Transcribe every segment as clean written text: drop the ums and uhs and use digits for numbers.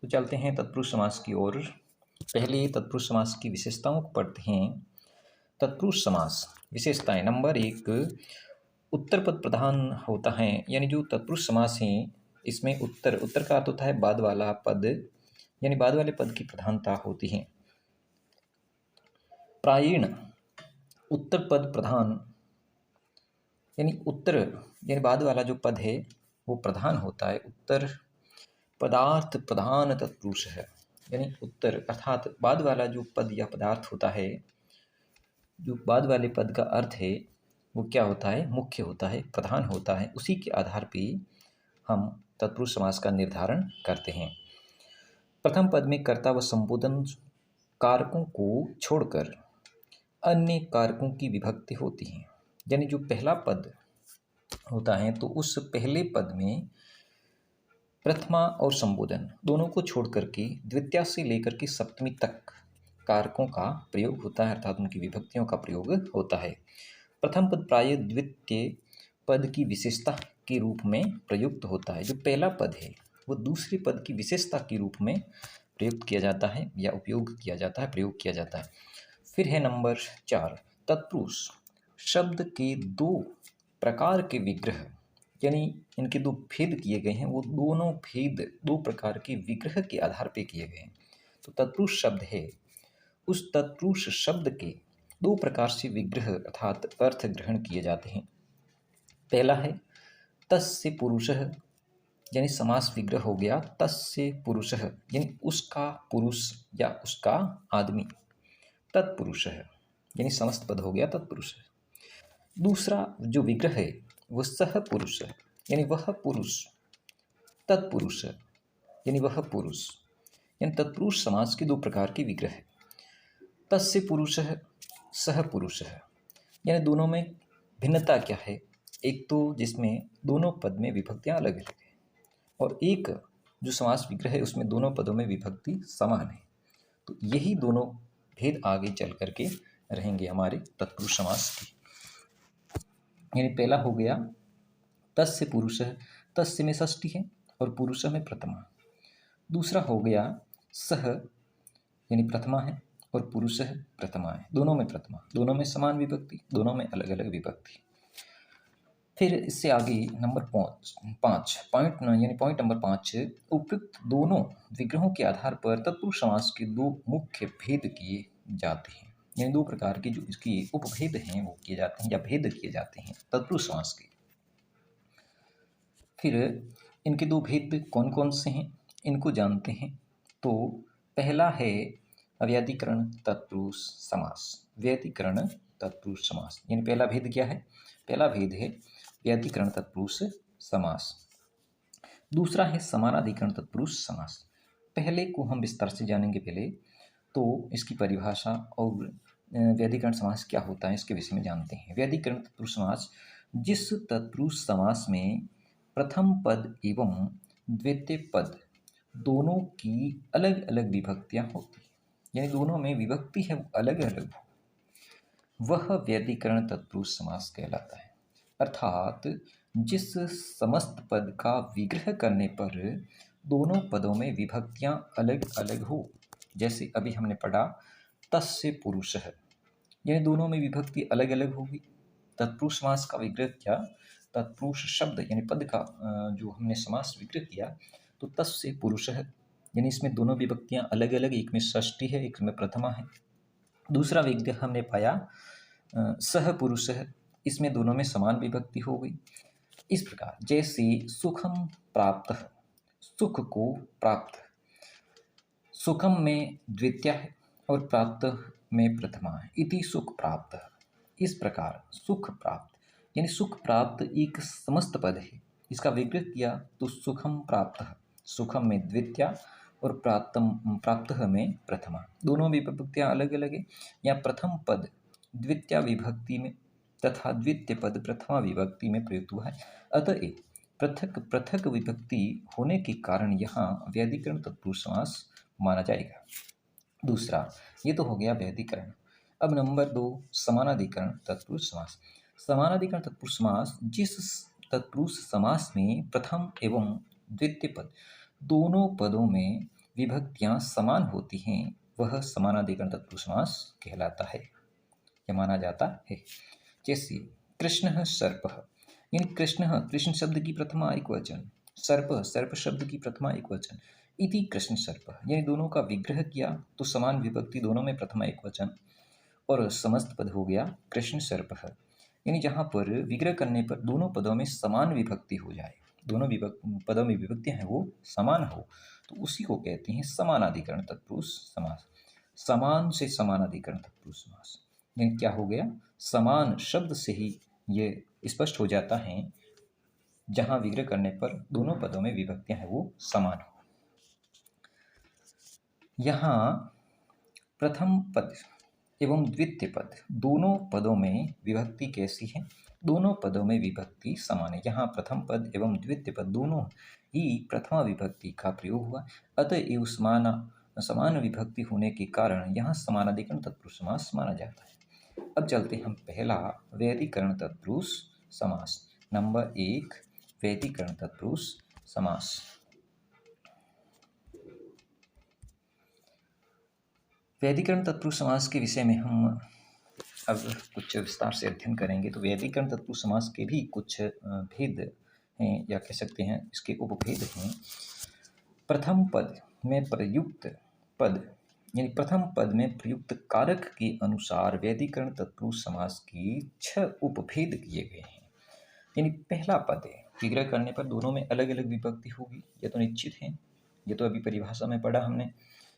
तो चलते हैं तत्पुरुष समास की ओर। पहले तत्पुरुष समास की विशेषताओं को पढ़ते हैं। तत्पुरुष समास विशेषताएं। नंबर 1, उत्तर पद प्रधान होता है। यानी जो तत्पुरुष समास है इसमें उत्तर का अर्थ होता है बाद वाला पद, यानी बाद वाले पद की प्रधानता होती है। प्रायीण उत्तर पद प्रधान, यानी उत्तर यानी बाद वाला जो पद है वो प्रधान होता है। उत्तर पदार्थ प्रधान तत्पुरुष है, यानी उत्तर अर्थात बाद वाला जो पद या पदार्थ होता है, जो बाद वाले पद का अर्थ है वो क्या होता है, मुख्य होता है, प्रधान होता है। उसी के आधार पर हम तत्पुरुष समास का निर्धारण करते हैं। प्रथम पद में कर्ता व संबोधन कारकों को छोड़कर अन्य कारकों की विभक्ति होती है। यानी जो पहला पद होता है तो उस पहले पद में प्रथमा और संबोधन दोनों को छोड़ करके द्वितीया से लेकर के सप्तमी तक कारकों का प्रयोग होता है, अर्थात उनकी विभक्तियों का प्रयोग होता है। प्रथम पद प्राय द्वितीय पद की विशेषता के रूप में प्रयुक्त होता है। जो पहला पद है वो दूसरे पद की विशेषता के रूप में प्रयुक्त किया जाता है या उपयोग किया जाता है, प्रयोग किया जाता है। फिर है नंबर 4, तत्पुरुष शब्द के दो प्रकार के विग्रह, यानी इनके दो भेद किए गए हैं, वो दोनों भेद दो प्रकार के विग्रह के आधार पर किए गए हैं। तो तत्पुरुष शब्द है, उस तत्पुरुष शब्द के दो प्रकार से विग्रह अर्थात अर्थ ग्रहण किए जाते हैं। पहला है तस्य पुरुषः, यानी समास विग्रह हो गया तस्य पुरुषः, यानी उसका पुरुष या उसका आदमी। तत्पुरुषः यानी समस्त पद हो गया तत्पुरुषः। दूसरा जो विग्रह है वो सह पुरुष, यानी वह पुरुष। तत्पुरुष यानी वह पुरुष, यानी तत्पुरुष समास के दो प्रकार के विग्रह है। तस्य पुरुषः सह पुरुषः, यानी दोनों में भिन्नता क्या है। एक तो जिसमें दोनों पद में विभक्तियां अलग अलग है, और एक जो समास विग्रह है उसमें दोनों पदों में विभक्ति समान है। तो यही दोनों भेद आगे चल करके रहेंगे हमारे तत्पुरुष समास की। यानी पहला हो गया तस्य पुरुषः, तस्य में षष्ठी है और पुरुष में प्रथमा। दूसरा हो गया सह, यानी प्रथमा है और पुरुष है प्रथमा है, दोनों में प्रथमा, दोनों में समान विभक्ति, दोनों में अलग अलग विभक्ति। फिर इससे आगे नंबर 5 पॉइंट नंबर 5, उपयुक्त दोनों विग्रहों के आधार पर तत्पुरुष समास के दो मुख्य भेद किए जाते हैं। यानी दो प्रकार के जो इसकी उपभेद हैं वो किए जाते हैं या भेद किए जाते हैं तत्पुरुष समास के। फिर इनके दो भेद कौन कौन से हैं इनको जानते हैं। तो पहला है अव्यधिकरण तत्पुरुष समास। व्यधिकरण तत्पुरुष समास, यानी पहला भेद क्या है, पहला भेद है व्यधिकरण तत्पुरुष समास। दूसरा है समानाधिकरण तत्पुरुष समास। पहले को हम विस्तार से जानेंगे। पहले तो इसकी परिभाषा और व्यधिकरण समास क्या होता है इसके विषय में जानते हैं। व्यधिकरण तत्पुरुष समास जिस तत्पुरुष समास में प्रथम पद एवं द्वितीय पद दोनों की अलग अलग विभक्तियां होती हैं, यानी दोनों में विभक्ति है वो अलग अलग हो, वह व्यधिकरण तत्पुरुष समास कहलाता है। अर्थात जिस समस्त पद का विग्रह करने पर दोनों पदों में विभक्तियां अलग अलग हो, जैसे अभी हमने पढ़ा तस्य पुरुषः, यानी दोनों में विभक्ति अलग अलग होगी। तत्पुरुष समास का विग्रह क्या, तत्पुरुष शब्द यानी पद का जो हमने समास विग्रह किया तो तस्य पुरुषः, यानी इसमें दोनों विभक्तियां अलग अलग, एक में षष्ठी है एक में प्रथमा है। दूसरा विग्रह हमने पाया सह पुरुषः, इसमें दोनों में समान विभक्ति हो गई। इस प्रकार जैसे सुखम प्राप्त, सुख को प्राप्त, सुखम में द्वितीय है और प्राप्त में प्रथमा है, इति सुख प्राप्त। इस प्रकार सुख प्राप्त यानी सुख प्राप्त एक समस्त पद है, इसका विग्रह किया तो सुखम प्राप्त, सुखम में द्वितीय और प्राप्त में प्रथमा, दोनों विभक्तियां अलग अलग है। या प्रथम पद द्वितीय विभक्ति में तथा द्वितीय पद प्रथमा विभक्ति में प्रयुक्त हुआ है, अतः पृथक पृथक विभक्ति होने के कारण यहाँ व्यधिकरण तत्पुरुष समास माना जाएगा। दूसरा ये तो हो गया व्यधिकरण। अब नंबर 2 समानाधिकरण तत्पुरुष समास। समानाधिकरण तत्पुरुष समास जिस तत्पुरुष समास में प्रथम एवं द्वितीय पद दोनों पदों में विभक्तियां समान होती हैं वह समानाधिकरण तत्पुरुष समास कहलाता है या माना जाता है। जैसे कृष्ण सर्पः, यानी कृष्ण शब्द की प्रथमा एकवचन, सर्प शब्द की प्रथमा एकवचन, इति कृष्ण सर्पः, यानी दोनों का विग्रह किया तो समान विभक्ति दोनों में प्रथमा एकवचन और समस्त पद हो गया कृष्ण सर्पः। यानी जहाँ पर विग्रह करने पर दोनों पदों में समान विभक्ति हो जाए, दोनों पदों में विभक्तियां हैं वो समान हो, तो उसी को कहते हैं समानाधिकरण तत्पुरुष समास। समान से समानाधिकरण तत्पुरुष समास, यानी क्या हो गया, समान शब्द से ही ये स्पष्ट हो जाता है जहाँ विग्रह करने पर दोनों पदों में विभक्तियां हैं वो समान हो। यहाँ प्रथम पद एवं द्वितीय पद दोनों पदों में विभक्ति कैसी है, दोनों पदों में विभक्ति समान है। यहाँ प्रथम पद एवं द्वितीय पद दोनों ही प्रथमा विभक्ति का प्रयोग हुआ, अतएव समान विभक्ति होने के कारण यहाँ समानाधिकरण तत्पुरुष समास माना जाता है। अब चलते हम पहला वैधिकरण तत्पुरुष समास, नंबर 1 वैधिकरण तत्पुरुष समास। वैधिकरण तत्पुरुष समास के विषय में हम अब कुछ विस्तार से अध्ययन करेंगे। तो वैधिकरण तत्पुरुष समास के भी कुछ भेद हैं या कह सकते हैं इसके उपभेद हैं। प्रथम पद में प्रयुक्त पद, यानी प्रथम पद में प्रयुक्त कारक के अनुसार वैधिकरण तत्पुरुष समास की 6 उपभेद किए गए हैं। यानी पहला पद है, विग्रह करने पर दोनों में अलग अलग विभक्ति होगी, यह तो निश्चित है। ये तो अभी परिभाषा में पढ़ा हमने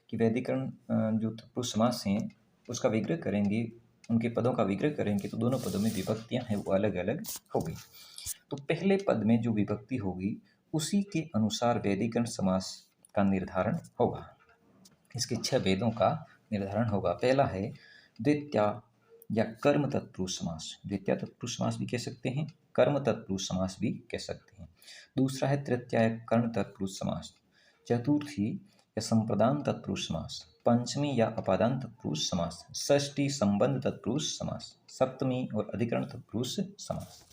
कि वैधिकरण जो तत्पुरुष समास हैं उसका विग्रह करेंगे, उनके पदों का विग्रह करेंगे तो दोनों पदों में विभक्तियां हैं वो अलग अलग होगी। तो पहले पद में जो विभक्ति होगी उसी के अनुसार वैधिकरण समास का निर्धारण होगा। इसके 6 भेदों का निर्धारण होगा। पहला है द्वितीया या कर्म तत्पुरुष समास, द्वितीया तत्पुरुष समास भी कह सकते हैं, कर्म तत्पुरुष समास भी कह सकते हैं। दूसरा है तृतीया कर्ण तत्पुरुष समास, चतुर्थी या संप्रदान तत्पुरुष समास, पंचमी या अपादान तत्पुरुष समास, षष्ठी संबंध तत्पुरुष समास, सप्तमी और अधिकरण तत्पुरुष समास।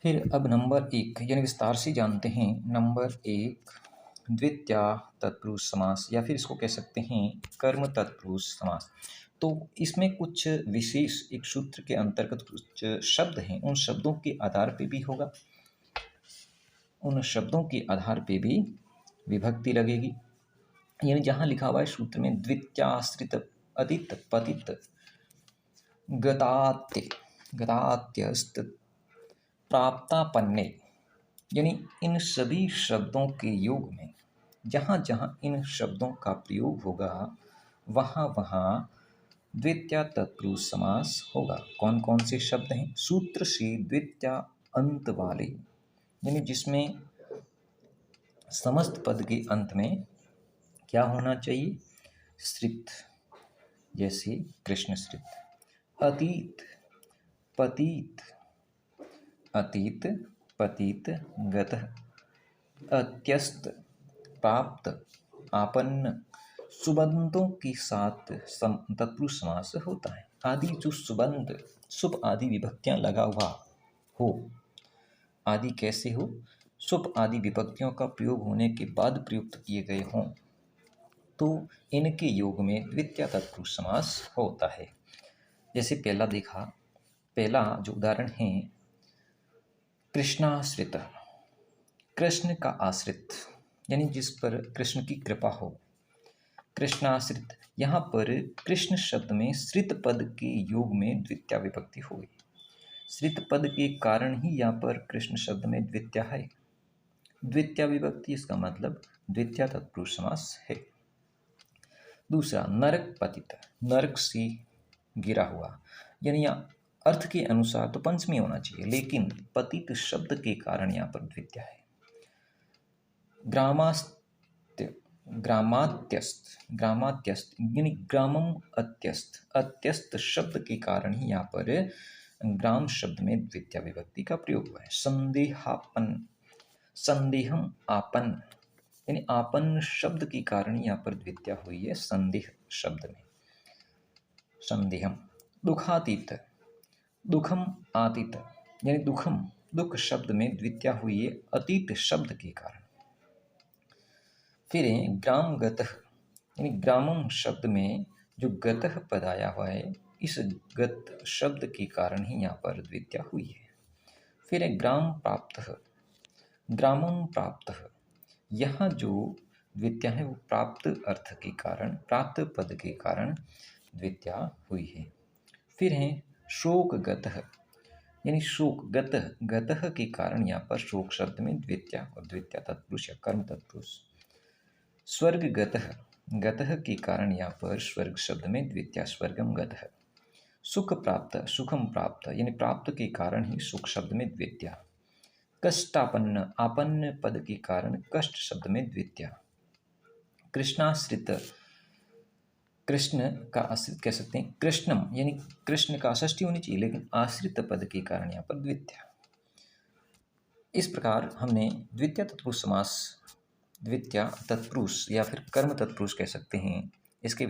फिर अब नंबर 1 यानी विस्तार से जानते हैं। नंबर 1 द्वितीया तत्पुरुष समास या फिर इसको कह सकते हैं कर्म तत्पुरुष समास। तो इसमें कुछ विशेष एक सूत्र के अंतर्गत कुछ शब्द हैं, उन शब्दों के आधार पे भी होगा, उन शब्दों के आधार पे भी विभक्ति लगेगी। यानी जहाँ लिखा हुआ है सूत्र में द्वित्याश्रित अतित पतित गतात्य गतात्यस्त प्राप्तापन्ने, यानी इन सभी शब्दों के योग में जहाँ जहाँ इन शब्दों का प्रयोग होगा वहाँ वहाँ द्वितीया तत्पुरुष समास होगा। कौन कौन से शब्द हैं? सूत्र से द्वितीया अंत वाले, यानी जिसमें समस्त पद के अंत में क्या होना चाहिए? श्रित, जैसे कृष्ण श्रित, अतीत पतीत, अतीत पतीत गतः, अत्यस्त प्राप्त आपन्न, सुबंतों के साथ तत्पुरुष समास होता है। आदि जो सुबंत सुप आदि विभक्तियां लगा हुआ हो, आदि कैसे हो? सुप आदि विभक्तियों का प्रयोग होने के बाद प्रयुक्त किए गए हों तो इनके योग में द्वितीया तत्पुरुष समास होता है। जैसे पहला देखा, पहला जो उदाहरण है कृष्णाश्रित, कृष्ण का आश्रित, यानी जिस पर कृष्ण की कृपा हो, कृष्णाश्रित। यहाँ पर कृष्ण शब्द में श्रित पद के योग में द्वितीया विभक्ति हुई। श्रित पद के कारण ही यहाँ पर कृष्ण शब्द में द्वितीया है, द्वितीया विभक्ति, इसका मतलब द्वितीया तत्पुरुष समास है। दूसरा नरक पतित, नरक से गिरा हुआ, यानी यहाँ अर्थ के अनुसार तो पंचमी होना चाहिए लेकिन पतित शब्द के कारण यहाँ पर द्वितीया है। ग्रामात्यस्त यानी ग्रामम अत्यस्त, अत्यस्त शब्द के कारण ही यहाँ पर ग्राम शब्द में द्वितीया विभक्ति का प्रयोग हुआ है। संदेहापन, संदेहम आपन, यानी आपन शब्द के कारण यहाँ पर द्वितीया हुई है संदेह शब्द में, संदेहम। दुखातीत, दुखम आतीत, यानी दुखम दुख शब्द में द्वितीया हुई है अतीत शब्द के कारण। फिर है ग्राम गतः, यानी ग्रामम शब्द में जो गतः पद आया हुआ है, इस गत शब्द के कारण ही यहाँ पर द्वितीया हुई है। फिर है ग्राम प्राप्तः, ग्रामम प्राप्तः, यहाँ जो द्वितीया है वो प्राप्त अर्थ के कारण, प्राप्त पद के कारण द्वितीया हुई है। फिर है शोक गतः, यानी शोक गतः, गतः के कारण यहाँ पर शोक शब्द में द्वितीया, और द्वितीया तत्पुरुष या कर्म तत्पुरुष। स्वर्ग गतः, गतः के कारण यहाँ पर स्वर्ग शब्द में द्वितीया स्वर्गम गतः। सुख प्राप्त, सुखम प्राप्त, यानी प्राप्त के कारण ही सुख शब्द में द्वितीया। कष्टापन्न, आपन्न पद के कारण कष्ट शब्द में द्वितीया। कृष्णाश्रित, कृष्ण का आश्रित कह सकते हैं, कृष्णम, यानी कृष्ण का षष्ठी होनी चाहिए, लेकिन आश्रित पद के कारण यहाँ पर द्वितीया। इस प्रकार हमने द्वितीय तत्पुरुष समास, द्वितीया तत्पुरुष या फिर कर्म तत्पुरुष कह सकते हैं, इसके